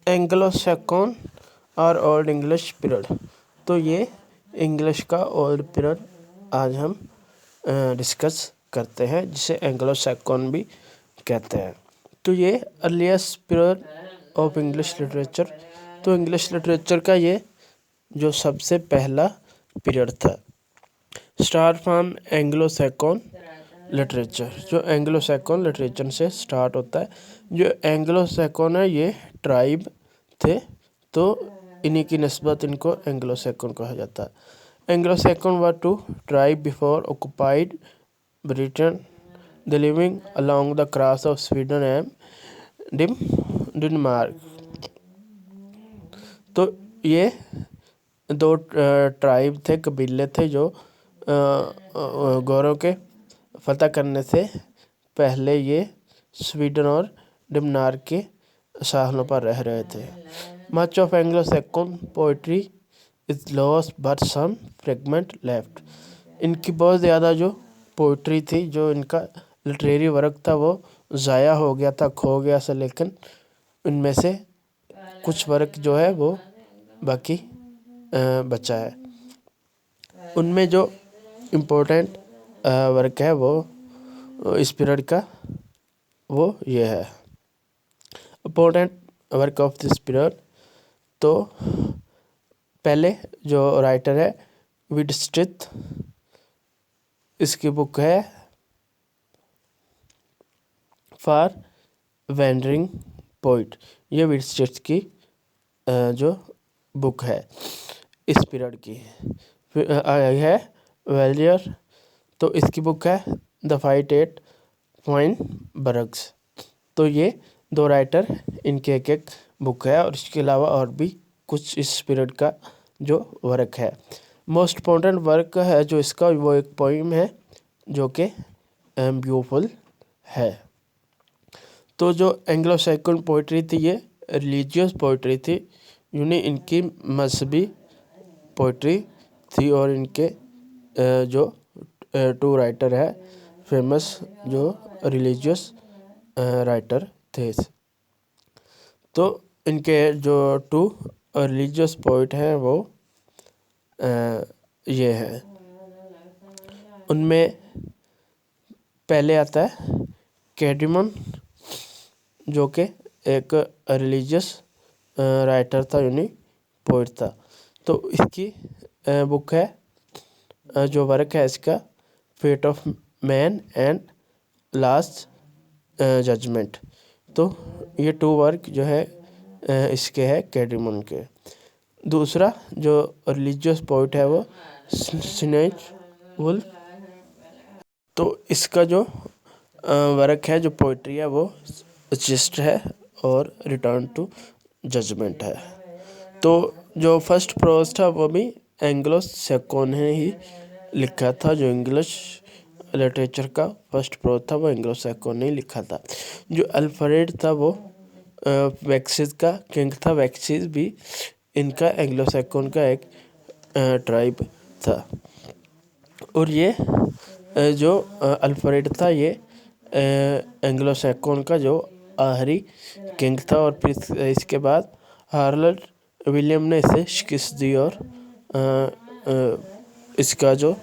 Anglo Saxon और old English period. तो ये इंग्लिश का ओल्ड पीरियड आज हम डिस्कस करते हैं, जिसे एंग्लो सैक्सन भी कहते हैं। तो ये earliest period of English literature. तो इंग्लिश लिटरेचर का ये जो सबसे पहला पीरियड था। Start from Anglo Saxon literature, जो एंग्लो सैक्सन लिटरेचर से स्टार्ट होता है। जो एंग्लो सैक्सन है ये ट्राइब थे, तो इन्हीं की निस्बत इनको एंग्लो सैक्सन कहा जाता है। Anglo Saxon were two tribe before occupied Britain, the living along the cross of Sweden and Denmark. तो ये दो ट्राइब थे, कबीले थे, जो गौरों के फतह करने से पहले ये स्वीडन और डेनमार्क के साहलों पर रह रहे थे। Much of Anglo Saxon poetry is lost but some fragment left. इनकी बहुत ज़्यादा जो पोइट्री थी, जो इनका लिटरेरी वर्क था, वो ज़ाया हो गया था, खो गया था, लेकिन इनमें से कुछ वर्क जो है वो बाकी बचा है। उनमें जो इम्पोर्टेंट वर्क है वो इस पीरियड का वो ये है। Important work of this period, तो पहले जो राइटर है विडस्ट्रिथ, इसकी बुक है फॉर वैंडरिंग पोइट। ये विडस्ट्रिथ की जो बुक है इस पीरियड की। फिर आई है वेलियर, तो इसकी बुक है द फाइट एट वाइनबर्ग्स। तो ये दो राइटर, इनके एक एक बुक है, और इसके अलावा और भी कुछ इस पीरियड का जो वर्क है। मोस्ट इम्पोर्टेंट वर्क है जो इसका, वो एक पोइम है जो कि ब्यूटीफुल है। तो जो एंग्लो सैक्सन पोइट्री थी ये रिलीजियस पोइट्री थी, यानी इनकी मजहबी पोइट्री थी, और इनके जो टू राइटर है फेमस जो रिलीजियस राइटर थे। तो इनके जो टू रिलीजियस पोइट हैं वो ये हैं। उनमें पहले आता है कैडिमन, जो कि एक रिलीजियस राइटर था, यानी पोइट था। तो इसकी बुक है, जो वर्क है इसका, fate of man and last judgment. तो ये टू वर्क जो है इसके है कैडिमन के। दूसरा जो रिलीजियस पोइट है वो सिनेज वुल्फ। तो इसका जो वर्क है, जो पोइट्री है, वो जिस्ट है और रिटर्न टू जजमेंट है। तो जो फर्स्ट प्रोज था वो भी एंग्लो सैक्सन ने ही लिखा था। जो इंग्लिश लिटरेचर का फर्स्ट प्रोज था वो एंग्लो सैक्सन ने ही लिखा था। जो अल्फ्रेड था वो वैक्सीज का किंग था। वैक्सीज भी इनका एंग्लो सैक्सन का एक ट्राइब था। और ये जो अल्फ्रेड था ये एंग्लो सैक्सन का जो आखिरी किंग था, और फिर इसके बाद हार्लड विलियम ने इसे शिकस्त दी और इसका जो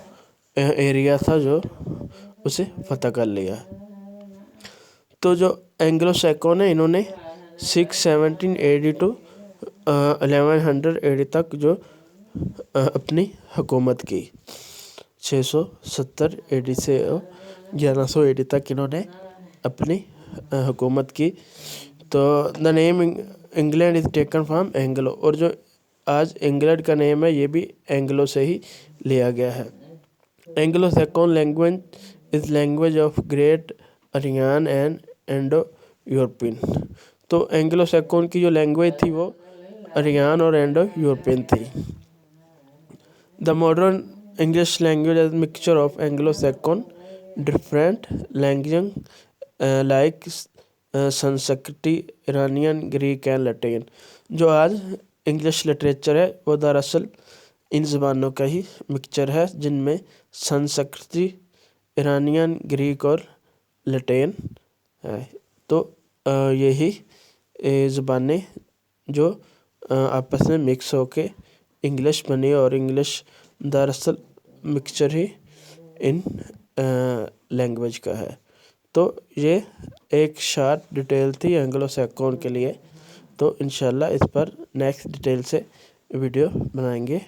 एरिया था जो उसे फतह कर लिया। तो जो एंग्लो सैक्सन है, इन्होंने 617 AD टू 1100 AD तक जो अपनी हुकूमत की। 670 AD से 1100 AD तक इन्होंने अपनी हुकूमत की। तो the name England is taken from Anglo, और जो आज इंग्लैंड का नेम है ये भी एंग्लो से ही लिया गया है। Anglo Saxon language is language of great Ariyan and Indo European. तो एंग्लो सैक्सन की जो लैंग्वेज थी वो अरियान और इंडो यूरोपियन थी। The modern English language is mixture of Anglo Saxon different language like Sanskrit, Iranian, Greek and Latin. जो आज English literature है वो दरअसल इन ज़बानों का ही मिक्सचर है, जिनमें संस्कृत, ईरानियन, ग्रीक और लैटिन है। तो यही ज़बानें जो आपस में मिक्स होके इंग्लिश बनी, और इंग्लिश दरअसल मिक्सचर ही इन लैंग्वेज का है। तो ये एक शार्ट डिटेल थी एंग्लो सैक्सोन के लिए। तो इंशाल्लाह इस पर नेक्स्ट डिटेल से वीडियो बनाएंगे।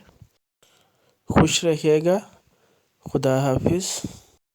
खुश रहिएगा। खुदा हाफिज़।